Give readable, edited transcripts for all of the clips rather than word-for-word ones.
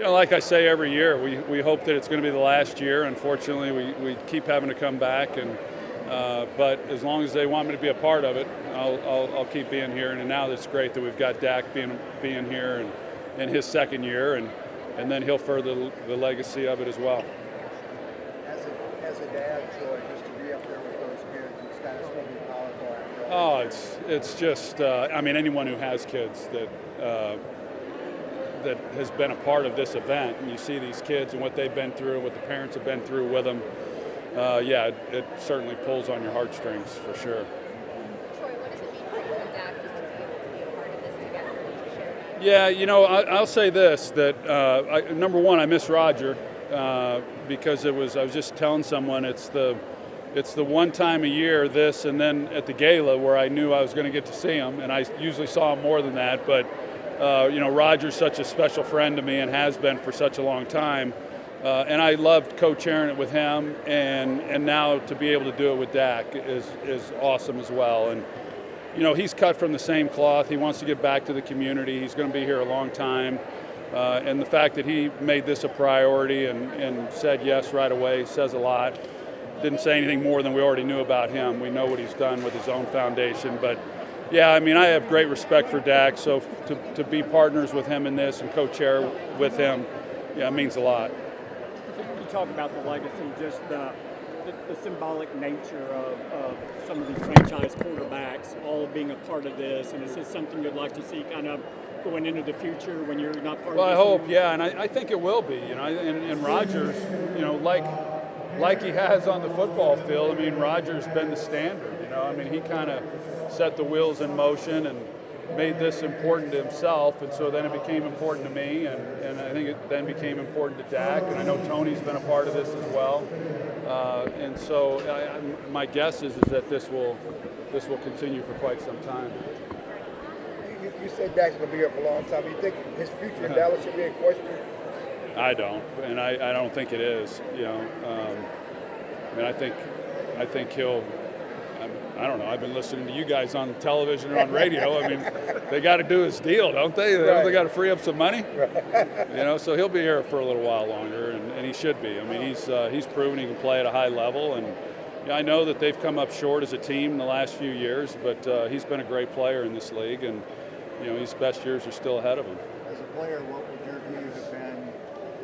Like I say every year, we hope that it's going to be the last year. Unfortunately, we keep having to come back, but as long as they want me to be a part of it, I'll keep being here. And now it's great that we've got Dak being here in his second year, and then he'll further the legacy of it as well. As a dad, Troy, just to be up there with those kids, it's kind of still be powerful after Oh, all. it's just anyone who has kids that has been a part of this event, and you see these kids and what they've been through, what the parents have been through with them. It certainly pulls on your heartstrings for sure. Troy, what does it mean for you and Dak just to be able to be a part of this together and to share that? Yeah, I'll say this, that number one, I miss Roger because I was just telling someone it's the one time a year, this, and then at the gala where I knew I was going to get to see him, and I usually saw him more than that, but Roger's such a special friend to me and has been for such a long time. And I loved co-chairing it with him, and now to be able to do it with Dak is awesome as well. And he's cut from the same cloth. He wants to get back to the community. He's going to be here a long time, and the fact that he made this a priority and said yes right away says a lot. Didn't say anything more than we already knew about him. We know what he's done with his own foundation, but yeah, I have great respect for Dak. So to be partners with him in this and co-chair with him, it means a lot. You talk about the legacy, just the symbolic nature of some of these franchise quarterbacks all being a part of this, and is this something you'd like to see kind of going into the future when you're not part of this? Well, I hope, yeah, and I think it will be. And Rodgers, like he has on the football field. Rodgers been the standard. He kind of set the wheels in motion and made this important to himself, and so then it became important to me, and I think it then became important to Dak, and I know Tony's been a part of this as well, and so my guess is that this will continue for quite some time. You said Dak's going to be here for a long time. Do you think his future in Dallas should be in question? I don't, and I don't think it is. I think he'll. I don't know. I've been listening to you guys on television and on radio. They got to do his deal, don't they? Right. They got to free up some money. Right. So he'll be here for a little while longer, and he should be. He's proven he can play at a high level, and I know that they've come up short as a team in the last few years, but he's been a great player in this league, and his best years are still ahead of him. As a player, what would your views have been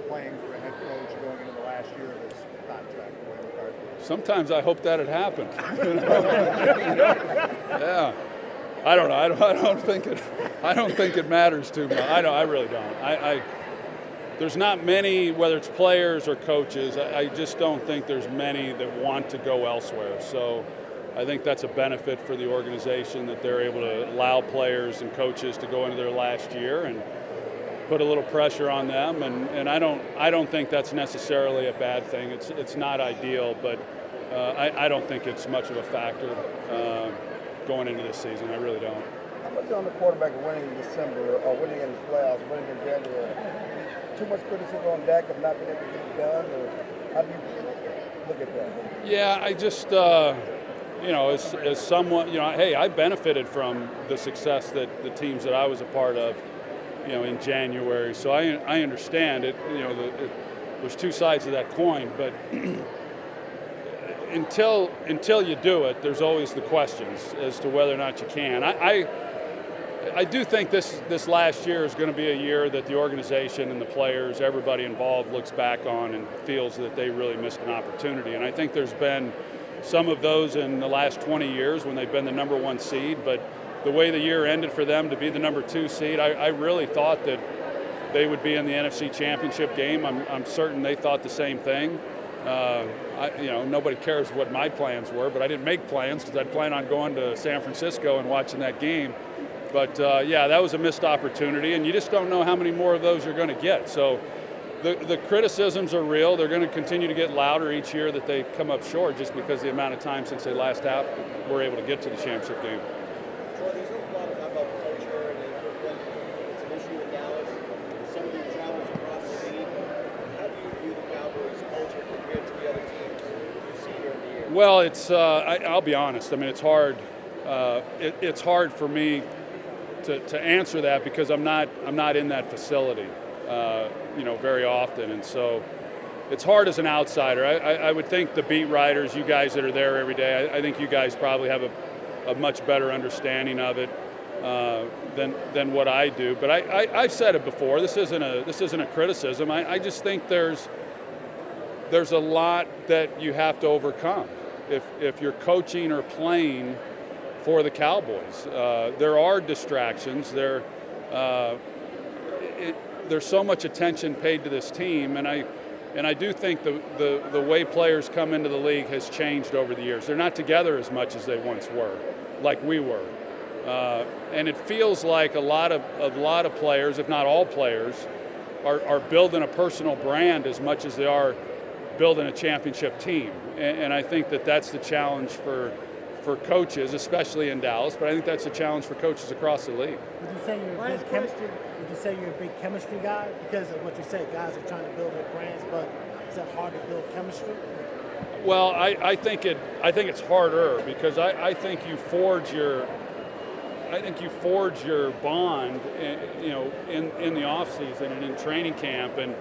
playing for a head coach going into the last year of his contract? Sometimes I hope that had happened. Yeah, I don't know. I don't think it matters too much. I really don't. There's not many, whether it's players or coaches. I just don't think there's many that want to go elsewhere. So I think that's a benefit for the organization that they're able to allow players and coaches to go into their last year and put a little pressure on them, and I don't think that's necessarily a bad thing. It's not ideal, but I don't think it's much of a factor going into this season. I really don't. How much on the quarterback winning in December or winning in the playoffs, winning in January? Too much criticism on Dak of not being able to get it done, or how do you look at that? Yeah, I just as someone, hey, I benefited from the success that the teams that I was a part of, in January. So I understand it. There's two sides of that coin, but until you do it, there's always the questions as to whether or not you can. I do think this last year is going to be a year that the organization and the players, everybody involved, looks back on and feels that they really missed an opportunity. And I think there's been some of those in the last 20 years when they've been the number one seed, but the way the year ended for them to be the number 2 seed, I really thought that they would be in the NFC Championship game. I'm certain they thought the same thing. Nobody cares what my plans were, but I didn't make plans because I'd planned on going to San Francisco and watching that game. But that was a missed opportunity, and you just don't know how many more of those you're going to get. So the criticisms are real. They're going to continue to get louder each year that they come up short, just because the amount of time since they last were able to get to the championship game. Troy, there's a lot about culture, and it's an issue in Dallas. Some of your travels across the league. How do you view the Cowboys' culture compared to the other teams you see during the year? Well, I'll be honest. It's hard. It's hard for me to answer that because I'm not in that facility. very often. And so it's hard as an outsider. I would think the beat writers, you guys that are there every day, I think you guys probably have a much better understanding of it than what I do. But I've said it before. This isn't a criticism. I just think there's a lot that you have to overcome if you're coaching or playing for the Cowboys. There are distractions. There's so much attention paid to this team, and I do think the way players come into the league has changed over the years. They're not together as much as they once were, like we were, and it feels like a lot of players, if not all players, are building a personal brand as much as they are building a championship team. And I think that's the challenge for coaches, especially in Dallas, but I think that's a challenge for coaches across the league. Would you say you're a big chemistry guy? Because of what you said, guys are trying to build their brands, but is it hard to build chemistry? Well, I think it's harder because I think you forge your bond, in the off season and in training camp, and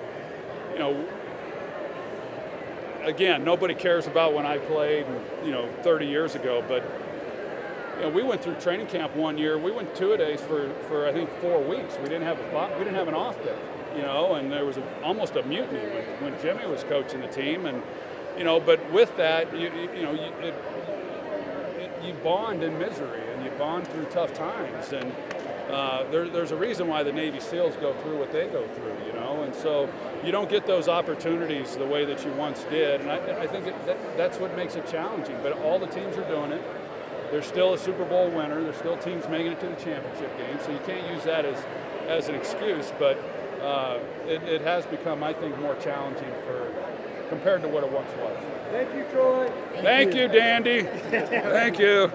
again, nobody cares about when I played, 30 years ago, but we went through training camp one year. We went two-a-days for I think 4 weeks. We didn't have an off day, and there was almost a mutiny when Jimmy was coaching the team, and but with that, you bond in misery and you bond through tough times, and there's a reason why the Navy SEALs go through what they go through, and so you don't get those opportunities the way that you once did, and I think that's what makes it challenging. But all the teams are doing it. There's still a Super Bowl winner. There's still teams making it to the championship game, so you can't use that as an excuse. But it has become, I think, more challenging compared to what it once was. Thank you, Troy. Thank you, Dandy. Thank you.